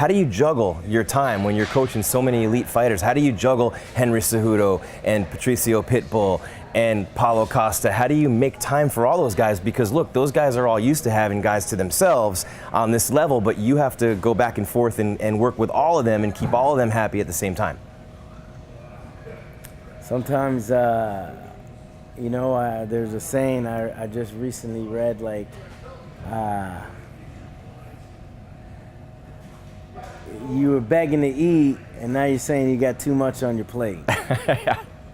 How do you juggle your time when you're coaching so many elite fighters? How do you juggle Henry Cejudo and Patricio Pitbull and Paulo Costa? How do you make time for all those guys? Because look, those guys are all used to having guys to themselves on this level, but you have to go back and forth and work with all of them and keep all of them happy at the same time. Sometimes, you know, there's a saying I just recently read, like, you were begging to eat, and now you're saying you got too much on your plate.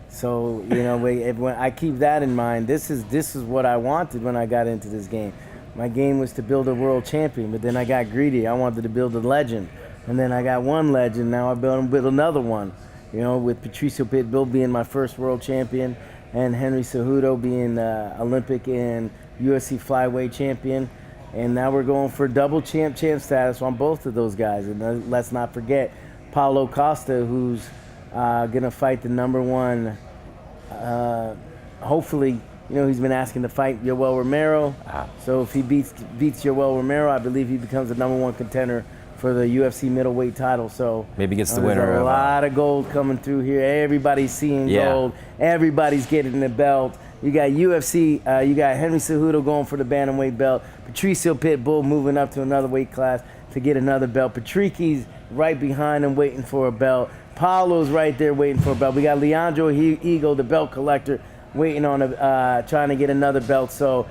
So, you know, when I keep that in mind, this is what I wanted when I got into this game. My game was to build a world champion, but then I got greedy. I wanted to build a legend, and then I got one legend. Now I build another one. You know, with Patricio Pitbull being my first world champion, and Henry Cejudo being Olympic and UFC flyweight champion. And now we're going for double champ status on both of those guys. And let's not forget Paulo Costa, who's going to fight the number one, hopefully, you know, he's been asking to fight Yoel Romero. So if he beats Yoel Romero, I believe he becomes the number one contender for the UFC middleweight title. So maybe gets the winner. There's a lot of gold coming through here. Everybody's seeing gold. Everybody's getting the belt. You got UFC, you got Henry Cejudo going for the bantamweight belt. Patricio Pitbull moving up to another weight class to get another belt. Patricki's right behind him waiting for a belt. Paulo's right there waiting for a belt. We got Leandro Higo, the belt collector, waiting on trying to get another belt. So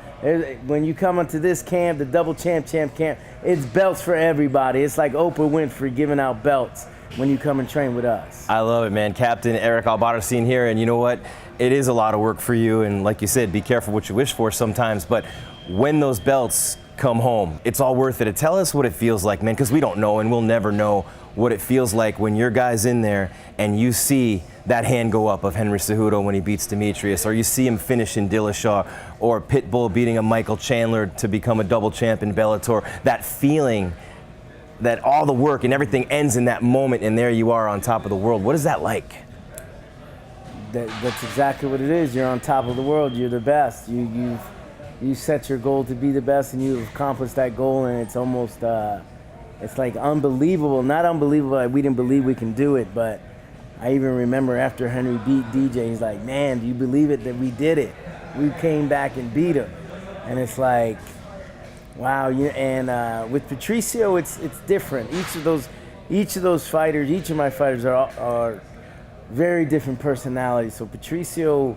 when you come into this camp, the double champ camp, it's belts for everybody. It's like Oprah Winfrey giving out belts when you come and train with us. I love it, man. Captain Eric Albarracin here, and you know what? It is a lot of work for you, and like you said, be careful what you wish for sometimes, but when those belts come home, it's all worth it. Tell us what it feels like, man, because we don't know, and we'll never know what it feels like when your guy's in there and you see that hand go up of Henry Cejudo when he beats Demetrius, or you see him finish in Dillashaw, or Pitbull beating a Michael Chandler to become a double champ in Bellator. That feeling that all the work and everything ends in that moment, and there you are on top of the world. What is that like? That's exactly what it is. You're on top of the world. You're the best. You set your goal to be the best, and you've accomplished that goal, and it's almost it's like unbelievable. Not unbelievable, like we didn't believe we can do it, but I even remember after Henry beat DJ, he's like, man, do you believe it that we did it? We came back and beat him. And it's like, wow. And with Patricio, it's different. Each of those fighters, each of my fighters are very different personalities. So Patricio,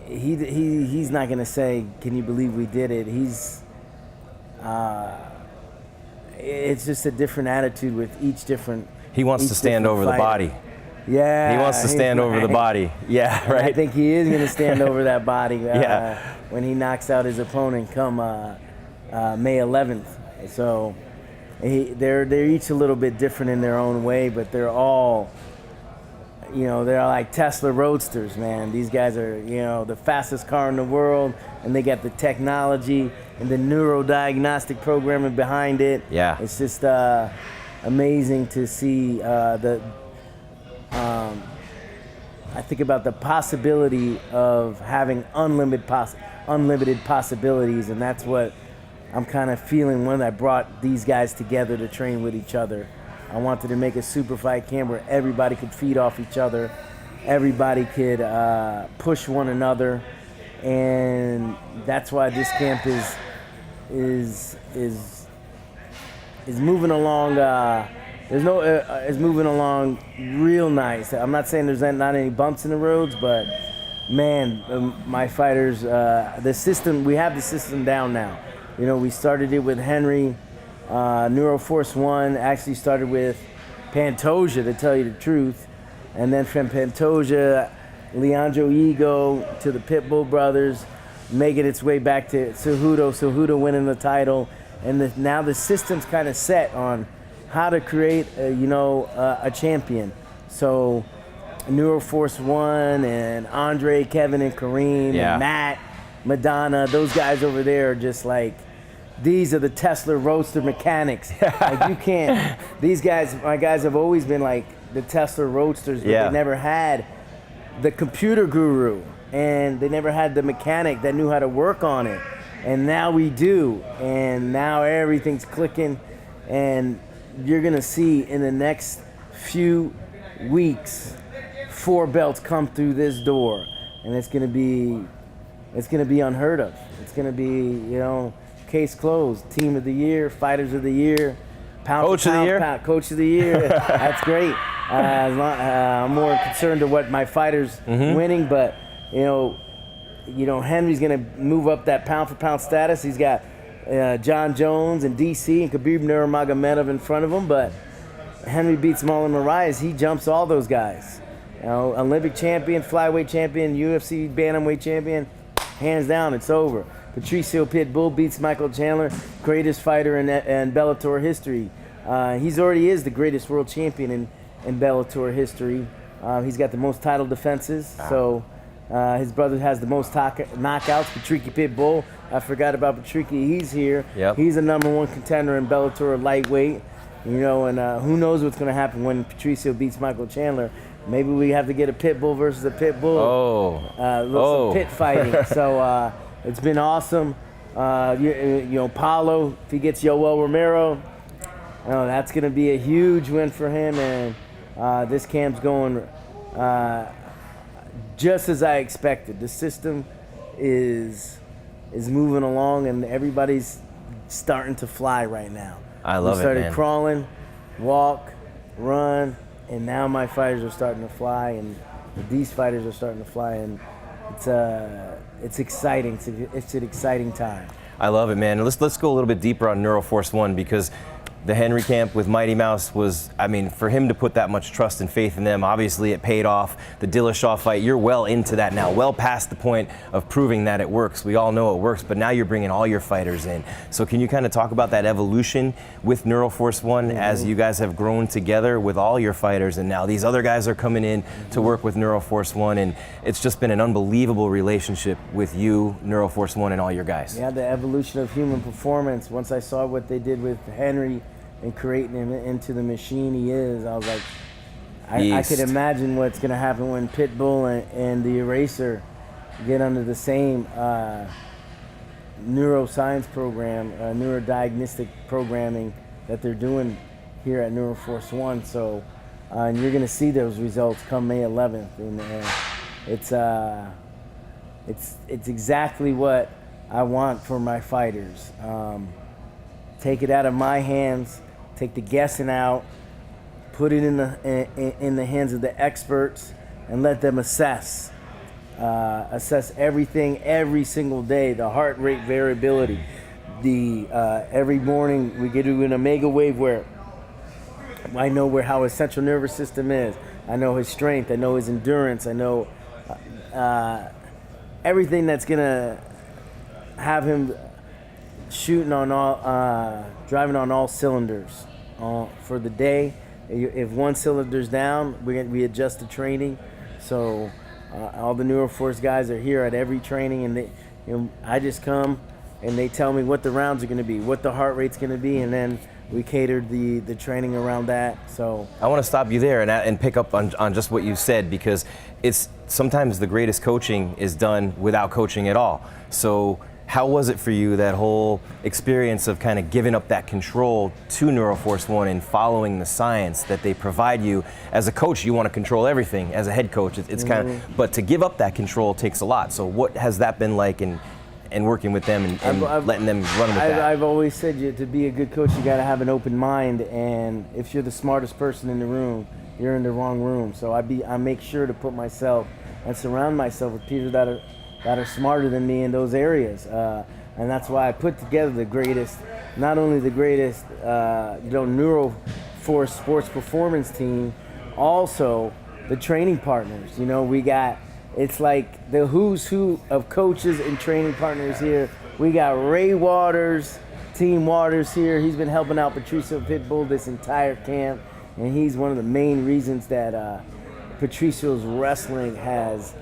he's not gonna say, can you believe we did it? It's just a different attitude with each different. He wants to stand over the body. Yeah. He wants to stand over the body. Yeah, right. I think he is going to stand over that body when he knocks out his opponent come May 11th. So they're each a little bit different in their own way, but they're all, you know, they're like Tesla Roadsters, man. These guys are, you know, the fastest car in the world, and they got the technology and the neurodiagnostic programming behind it. Yeah. It's just amazing to see I think about the possibility of having unlimited possibilities, and that's what I'm kind of feeling when I brought these guys together to train with each other. I wanted to make a super fight camp where everybody could feed off each other, everybody could push one another, and that's why this camp is moving along. It's moving along real nice. I'm not saying there's not any bumps in the roads, but man, my fighters, the system, we have the system down now. You know, we started it with Henry, Neuroforce1, actually started with Pantoja, to tell you the truth. And then from Pantoja, Leandro Higo to the Pitbull brothers, making its way back to Cejudo winning the title. And now the system's kind of set on how to create, a champion. So Neuroforce1 and Andre, Kevin, and Kareem, and Matt, Madonna, those guys over there are just like, these are the Tesla Roadster mechanics. Like you can't, my guys have always been like the Tesla Roadsters, but they never had the computer guru, and they never had the mechanic that knew how to work on it. And now we do, and now everything's clicking. And you're going to see in the next few weeks 4 belts come through this door, and it's going to be unheard of. It's going to be, case closed. Team of the year, fighters of the year, Coach of the year. Coach of the year. That's great. I'm more concerned to what my fighters winning, but Henry's going to move up that pound for pound status. He's got John Jones and DC and Khabib Nurmagomedov in front of him, but Henry beats Marlon Moraes. He jumps all those guys. Olympic champion, flyweight champion, UFC bantamweight champion, hands down, it's over. Patricio Pitbull beats Michael Chandler, greatest fighter in Bellator history. He's already is the greatest world champion in Bellator history. He's got the most title defenses. So his brother has the most knockouts, Patricio Pitbull. I forgot about Patricio. He's here. Yep. He's a #1 contender in Bellator lightweight. And who knows what's going to happen when Patricio beats Michael Chandler. Maybe we have to get a Pitbull versus a Pitbull. Some pit fighting. So it's been awesome. Paulo, if he gets Yoel Romero, that's going to be a huge win for him. And this camp's going just as I expected. The system is moving along, and everybody's starting to fly right now. I love it, man. We started crawling, walk, run, and now my fighters are starting to fly, and these fighters are starting to fly, and it's exciting. It's an exciting time. I love it, man. Let's go a little bit deeper on Neuroforce1, because the Henry camp with Mighty Mouse was, for him to put that much trust and faith in them, obviously it paid off. The Dillashaw fight, you're well into that now, well past the point of proving that it works. We all know it works, but now you're bringing all your fighters in. So can you kind of talk about that evolution with Neuroforce1 as you guys have grown together with all your fighters, and now these other guys are coming in to work with Neuroforce1, and it's just been an unbelievable relationship with you, Neuroforce1, and all your guys. Yeah, the evolution of human performance. Once I saw what they did with Henry and creating him into the machine he is, I was like, I could imagine what's going to happen when Pitbull and the Eraser get under the same neuroscience program, neurodiagnostic programming that they're doing here at Neuroforce1. So, and you're going to see those results come May 11th, and it's exactly what I want for my fighters. Take it out of my hands. Take the guessing out, put it in the hands of the experts, and let them assess everything every single day. The heart rate variability. Every morning we get to an omega wave where I know how his central nervous system is. I know his strength. I know his endurance. I know everything that's gonna have him shooting on all, driving on all cylinders for the day. If one cylinder's down, we adjust the training. So all the Neuroforce guys are here at every training, and I just come and they tell me what the rounds are going to be, what the heart rate's going to be, and then we catered the training around that. So I want to stop you there and pick up on just what you said, because it's sometimes the greatest coaching is done without coaching at all. So how was it for you, that whole experience of kind of giving up that control to Neuroforce1 and following the science that they provide you? As a coach, you want to control everything. As a head coach, it's kind of, but to give up that control takes a lot. So what has that been like in working with them and letting them run with that? I've always said to be a good coach, you got to have an open mind, and if you're the smartest person in the room, you're in the wrong room. So I make sure to put myself and surround myself with people that are smarter than me in those areas, and that's why I put together the greatest, not only the greatest, Neuroforce sports performance team, also the training partners. It's like the who's who of coaches and training partners here. We got Ray Waters, Team Waters here. He's been helping out Patricio Pitbull this entire camp, and he's one of the main reasons that Patricio's wrestling has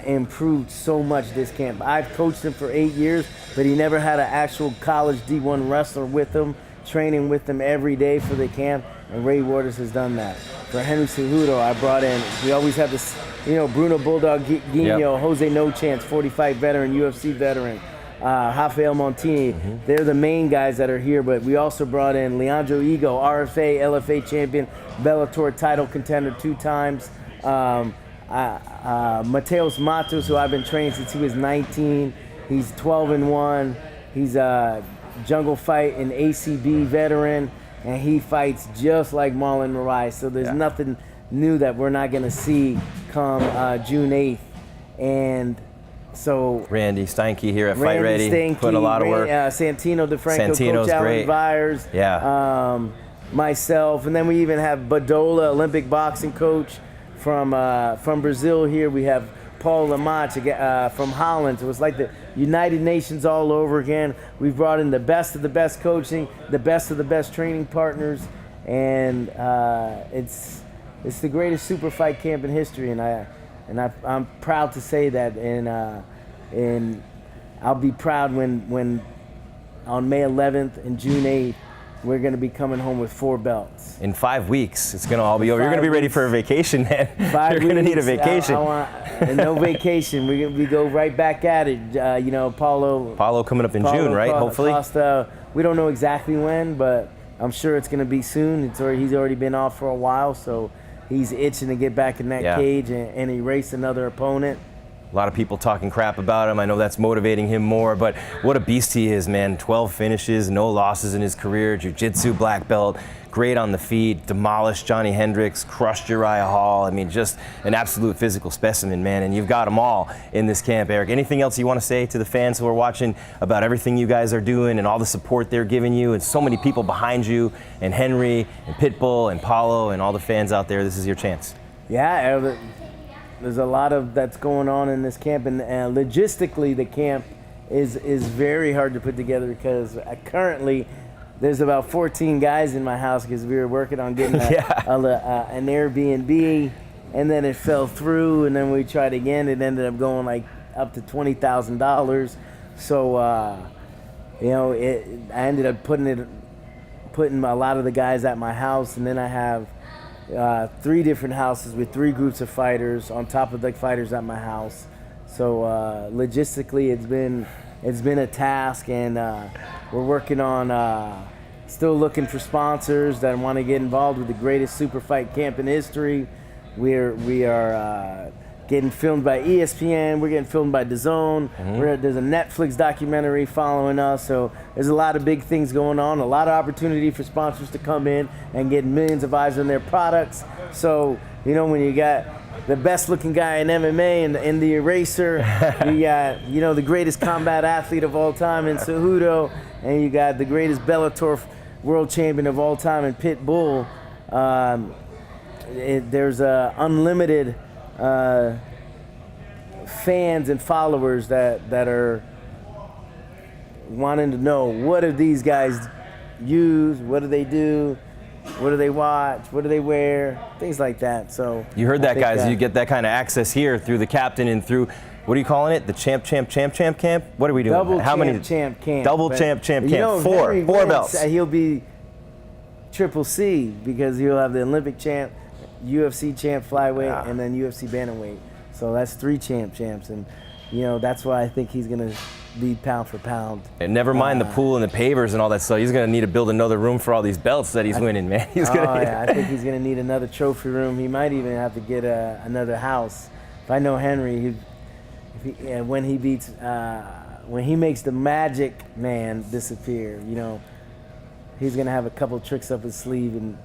improved so much this camp. I've coached him for 8 years, but he never had an actual college D1 wrestler with him, training with him every day for the camp, and Ray Waters has done that. For Henry Cejudo, I brought in, we always have this, Bruno Bulldog Guino, Jose No Chance, 45 veteran, UFC veteran. Rafael Montini. They're the main guys that are here, but we also brought in Leandro Ego, RFA, LFA champion, Bellator title contender 2 times. Mateus Matos, who I've been training since he was 19. He's 12-1. He's a jungle fight and ACB veteran, and he fights just like Marlon Moraes. So there's nothing new that we're not going to see come June 8th. And so Randy Steinke here at Fight Ready, putting a lot of work. Santino DeFranco, Santino's Coach Alan great. Byers, myself, and then we even have Badola, Olympic boxing coach from Brazil here. We have Paul Lamach from Holland. So it's like the United Nations all over again. We've brought in the best of the best coaching, the best of the best training partners, and it's the greatest super fight camp in history. And I'm proud to say that, and I'll be proud when on May 11th and June 8th, we're going to be coming home with 4 belts. In 5 weeks, it's going to all be over. You're going to be ready for a vacation, man. 5 You're going to need a weeks, vacation. No vacation. We go right back at it. Paulo coming up in June, right? Hopefully. Costa, we don't know exactly when, but I'm sure it's going to be soon. He's already been off for a while, so he's itching to get back in that cage and erase another opponent. A lot of people talking crap about him. I know that's motivating him more, but what a beast he is, man. 12 finishes, no losses in his career, jiu-jitsu black belt, great on the feet, demolished Johnny Hendricks, crushed Uriah Hall. I mean, just an absolute physical specimen, man, and you've got them all in this camp, Eric. Anything else you want to say to the fans who are watching about everything you guys are doing and all the support they're giving you, and so many people behind you, and Henry, and Pitbull, and Paulo, and all the fans out there? This is your chance. Yeah, there's a lot of that's going on in this camp, and logistically the camp is very hard to put together because currently there's about 14 guys in my house because we were working on getting an Airbnb, and then it fell through, and then we tried again. It ended up going like up to $20,000. So I ended up putting a lot of the guys at my house, and then I have 3 different houses with 3 groups of fighters on top of the fighters at my house. So logistically, it's been a task, and we're working on still looking for sponsors that want to get involved with the greatest super fight camp in history. We are getting filmed by ESPN. We're getting filmed by DAZN. There's a Netflix documentary following us. So there's a lot of big things going on, a lot of opportunity for sponsors to come in and get millions of eyes on their products. So, when you got the best looking guy in MMA and the eraser, you got, the greatest combat athlete of all time in Cejudo, and you got the greatest Bellator world champion of all time in Pitbull. There's unlimited fans and followers that are wanting to know, what do these guys use, what do they do, what do they watch, what do they wear, things like that. So you heard that, guys. You get that kind of access here through the captain and through, what are you calling it? The champ camp? What are we doing? Double How many? champ camp. Double champ camp. Four belts. He'll be triple C because he'll have the Olympic champ, UFC champ flyweight, and then UFC bantamweight. So that's 3 champs, and that's why I think he's gonna be pound for pound. And never mind the pool and the pavers and all that stuff. He's gonna need to build another room for all these belts that he's winning, man. I think he's gonna need another trophy room. He might even have to get another house. If I know Henry, when he makes the Magic Man disappear, he's gonna have a couple tricks up his sleeve and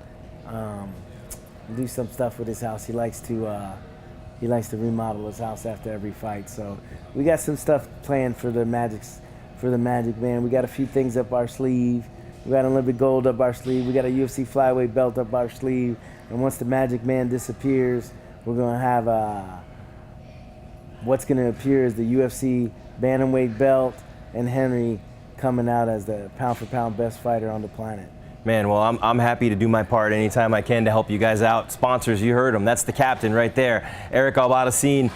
do some stuff with his house. He likes to remodel his house after every fight. So we got some stuff planned for the Magic Man. We got a few things up our sleeve. We got Olympic gold up our sleeve. We got a UFC flyweight belt up our sleeve. And once the Magic Man disappears, we're gonna have what's gonna appear as the UFC bantamweight belt, and Henry coming out as the pound for pound best fighter on the planet. Man, well, I'm happy to do my part anytime I can to help you guys out. Sponsors, you heard him. That's the captain right there. Eric Albarracin.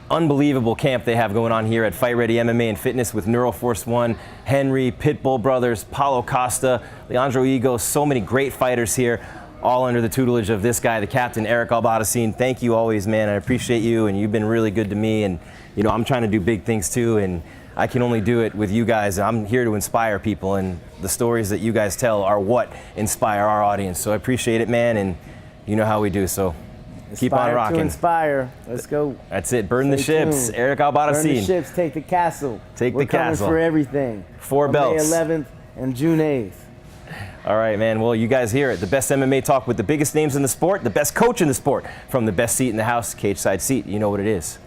Unbelievable camp they have going on here at Fight Ready MMA and Fitness with Neuroforce1, Henry, Pitbull brothers, Paulo Costa, Leandro Ego, so many great fighters here, all under the tutelage of this guy, the captain, Eric Albarracin. Thank you always, man. I appreciate you, and you've been really good to me. And, I'm trying to do big things too, and I can only do it with you guys. I'm here to inspire people, and the stories that you guys tell are what inspire our audience. So I appreciate it, man, and you know how we do. So keep on rocking. To inspire. Let's go. That's it. Burn the ships. Tuned. Eric Albarracin. Burn the ships. Take the castle. Take the castle. We're coming for everything. 4 belts. May 11th and June 8th. All right, man. Well, you guys hear it. The best MMA talk with the biggest names in the sport, the best coach in the sport, from the best seat in the house, cage side seat. You know what it is.